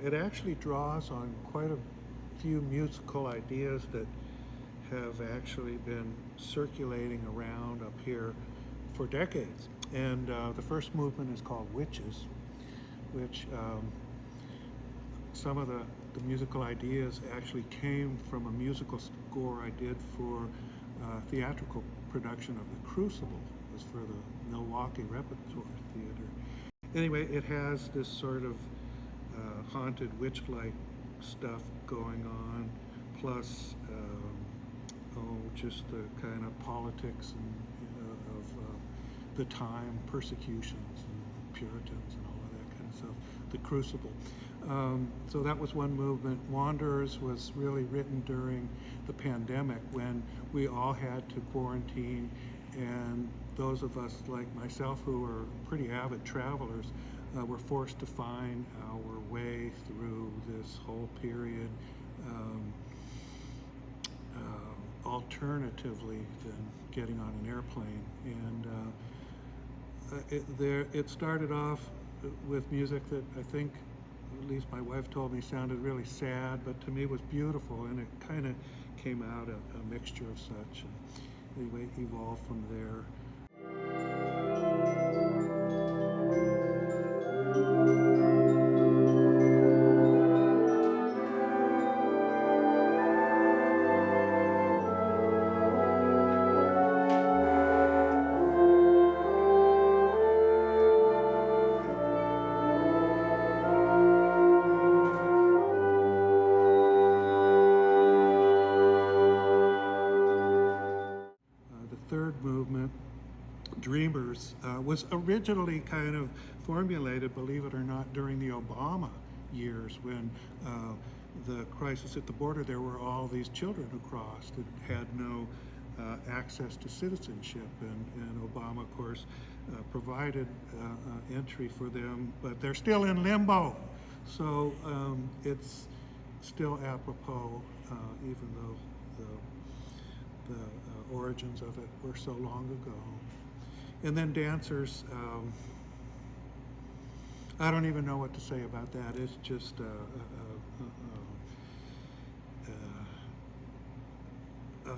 it actually draws on quite a few musical ideas that have actually been circulating around up here for decades. And the first movement is called Witches, which some of the musical ideas actually came from a musical score I did for theatrical production of The Crucible. It was for the Milwaukee Repertoire Theater. Anyway, it has this sort of haunted witch-like stuff going on, plus just the kind of politics and, of the time, persecutions and Puritans and all of that kind of stuff. The Crucible. So that was one movement. Wanderers was really written during the pandemic when we all had to quarantine, and those of us like myself who are pretty avid travelers were forced to find our way through this whole period alternatively than getting on an airplane. And it started off with music that I think, at least my wife told me, sounded really sad, but to me was beautiful, and it kind of came out a mixture of such, and anyway, evolved from there. Third movement, Dreamers, was originally kind of formulated, believe it or not, during the Obama years when the crisis at the border, there were all these children who crossed and had no access to citizenship, and Obama, of course, provided entry for them, but they're still in limbo. So it's still apropos, even though the origins of it were so long ago. And then Dancers, I don't even know what to say about that. It's just a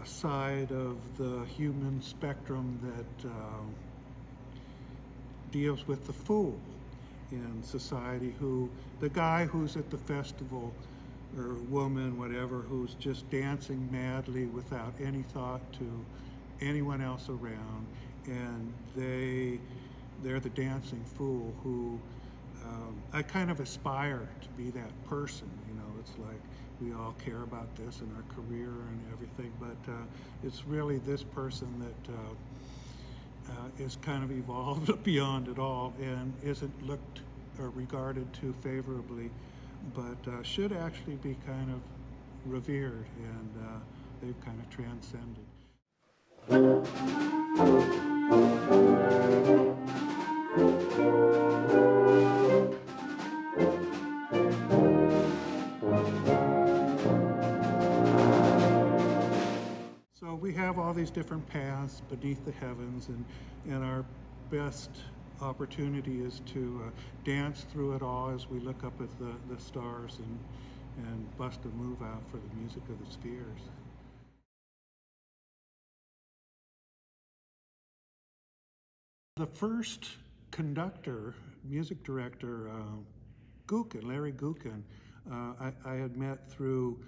side of the human spectrum that deals with the fool in society, the guy who's at the festival, or woman, whatever, who's just dancing madly without any thought to anyone else around, and they're the dancing fool who I kind of aspire to be that person. You know, it's like we all care about this in our career and everything, but it's really this person that is kind of evolved beyond it all and isn't looked or regarded too favorably, but should actually be kind of revered, and they've kind of transcended. So we have all these different paths beneath the heavens, and our best opportunity is to dance through it all as we look up at the stars and bust a move out for the music of the spheres. The first conductor, music director, Larry Gukin, I had met through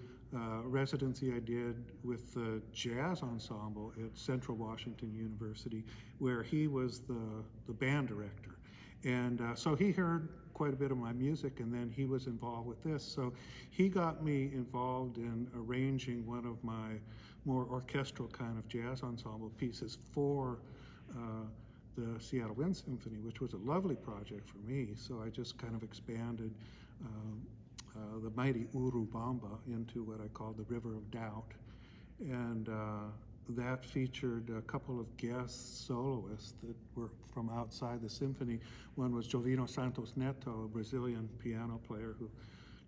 residency I did with the jazz ensemble at Central Washington University, where he was the band director. And so he heard quite a bit of my music, and then he was involved with this. So he got me involved in arranging one of my more orchestral kind of jazz ensemble pieces for the Seattle Wind Symphony, which was a lovely project for me. So I just kind of expanded the mighty Urubamba into what I called the River of Doubt. And that featured a couple of guest soloists that were from outside the symphony. One was Jovino Santos Neto, a Brazilian piano player who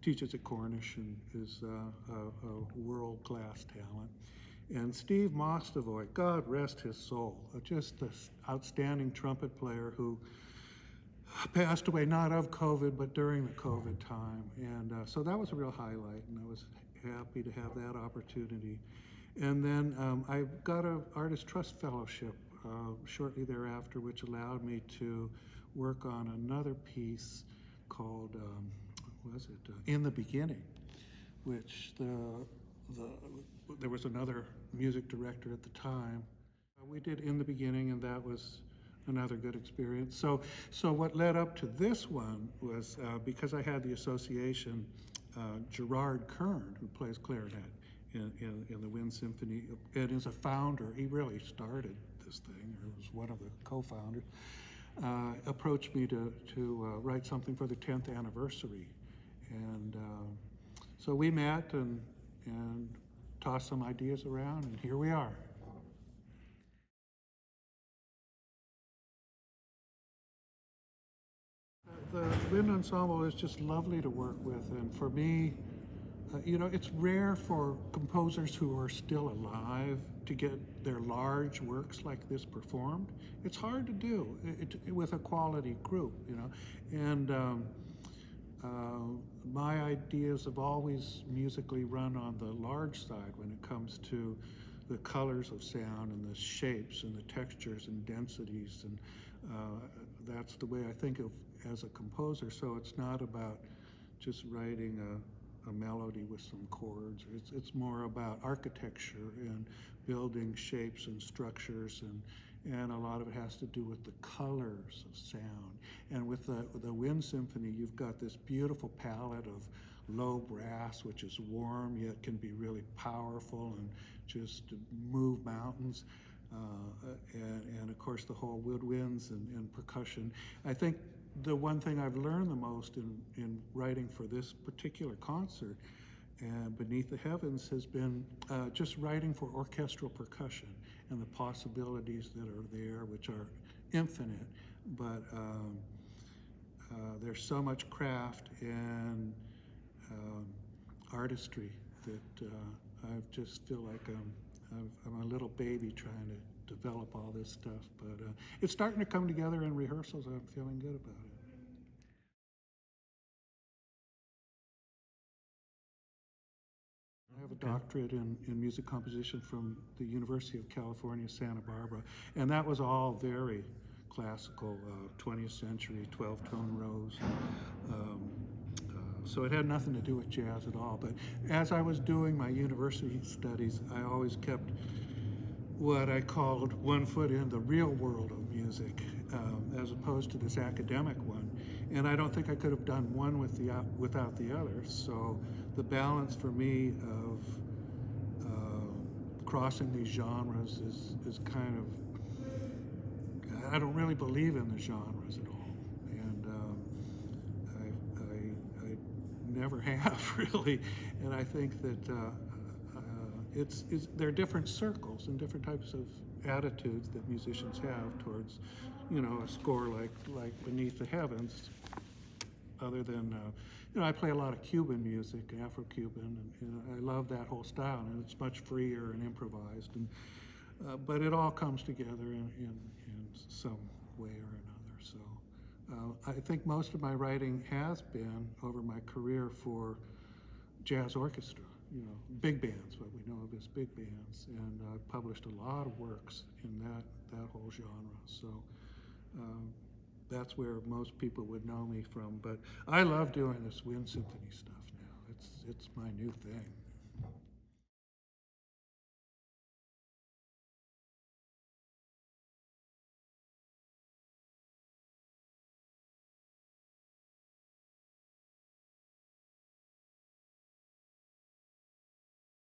teaches at Cornish and is a world-class talent. And Steve Mostovoy, God rest his soul, just this outstanding trumpet player who passed away, not of COVID, but during the COVID time. And so that was a real highlight, and I was happy to have that opportunity. And then I got an Artist Trust Fellowship shortly thereafter, which allowed me to work on another piece called, what was it, In the Beginning, which there was another music director at the time. We did In the Beginning, and that was another good experience. So what led up to this one was because I had the association, Gerard Kern, who plays clarinet in the Wind Symphony, and is a founder. He really started this thing, or was one of the co-founders. Approached me to write something for the 10th anniversary, and so we met and tossed some ideas around, and here we are. The wind ensemble is just lovely to work with, and for me, it's rare for composers who are still alive to get their large works like this performed. It's hard to do with a quality group, and my ideas have always musically run on the large side when it comes to the colors of sound and the shapes and the textures and densities, and that's the way I think of as a composer. So it's not about just writing a melody with some chords. It's more about architecture and building shapes and structures, and a lot of it has to do with the colors of sound. And with the Wind Symphony, you've got this beautiful palette of low brass, which is warm yet can be really powerful and just move mountains. And of course the whole woodwinds and percussion. I think the one thing I've learned the most in writing for this particular concert and Beneath the Heavens has been just writing for orchestral percussion and the possibilities that are there, which are infinite, but there's so much craft and artistry that I just feel like I'm a little baby trying to develop all this stuff, but it's starting to come together in rehearsals. I'm feeling good about it. I have a doctorate in music composition from the University of California, Santa Barbara, and that was all very classical, 20th century, 12-tone rows. So it had nothing to do with jazz at all. But as I was doing my university studies, I always kept what I called one foot in the real world of music, as opposed to this academic one. And I don't think I could have done one without the other. So the balance for me of crossing these genres is kind of, I don't really believe in the genres at all. And I never have really. And I think that there are different circles and different types of attitudes that musicians have towards, a score like Beneath the Heavens. Other than, I play a lot of Cuban music, Afro-Cuban, and I love that whole style, and it's much freer and improvised, and but it all comes together in some way or another. So I think most of my writing has been over my career for jazz orchestra, big bands, what we know of as big bands, and I've published a lot of works in that whole genre. So that's where most people would know me from. But I love doing this Wind Symphony stuff now. It's my new thing.